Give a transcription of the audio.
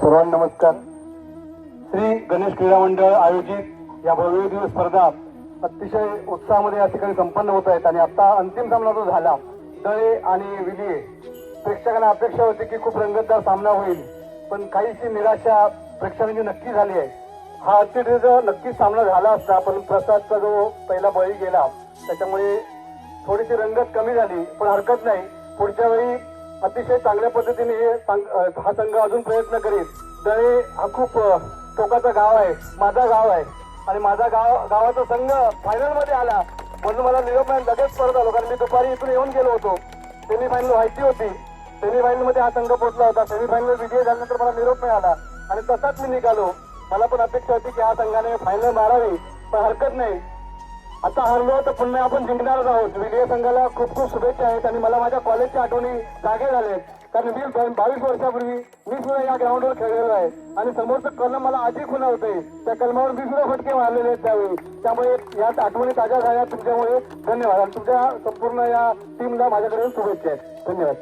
सर्वांना नमस्कार। श्री गणेश क्रीडा मंडळ आयोजित या भव्य दिवस स्पर्धा अतिशय उत्साहामध्ये या ठिकाणी संपन्न होत आहेत आणि आता अंतिम सामना जो झाला दळे आणि विलिये, प्रेक्षकांना अपेक्षा होती की खूप रंगतदार सामना होईल, पण काहीशी निराशा प्रेक्षकांची नक्की झाली आहे। हा अतिशय नक्कीच सामना झाला असता, पण प्रसादचा जो पहिला बळी गेला त्याच्यामुळे थोडीशी रंगत कमी झाली, पण हरकत नाही। पुढच्या वेळी अतिशय चांगल्या पद्धतीने हा संघ अजून प्रयत्न करेल। दळे हा खूप टोकाचा गाव आहे, माझा गाव आहे आणि माझा गावाचा संघ फायनल मध्ये आला म्हणून मला निरोप लगेच परत आलो, कारण मी दुपारी इथून येऊन गेलो होतो। सेमीफायनल व्हायची होती, सेमीफायनल मध्ये हा संघ पोहोचला होता, सेमीफायनल विजय झाल्यानंतर मला निरोप मिळाला आणि तसाच मी निघालो। मला पण अपेक्षा होती की हा संघाने फायनल मारावी, पण हरकत नाही, आता हरलो तर पुन्हा आपण जिंकणारच आहोत। विजय संघाला खूप खूप शुभेच्छा आहेत आणि मला माझ्या कॉलेजच्या आठवणी जागे झाले, कारण मी 22 वर्षापूर्वी मी सुद्धा या ग्राउंडवर खेळलेलो आहे आणि समोरचं कलम मला आजही खुणा होते, त्या कलमावर मी सुद्धा फटके मारलेले आहेत त्यावेळी। त्यामुळे या आठवणी ताज्या झाल्या तुमच्यामुळे। धन्यवाद आणि तुमच्या संपूर्ण या टीमला माझ्याकडे शुभेच्छा आहेत। धन्यवाद।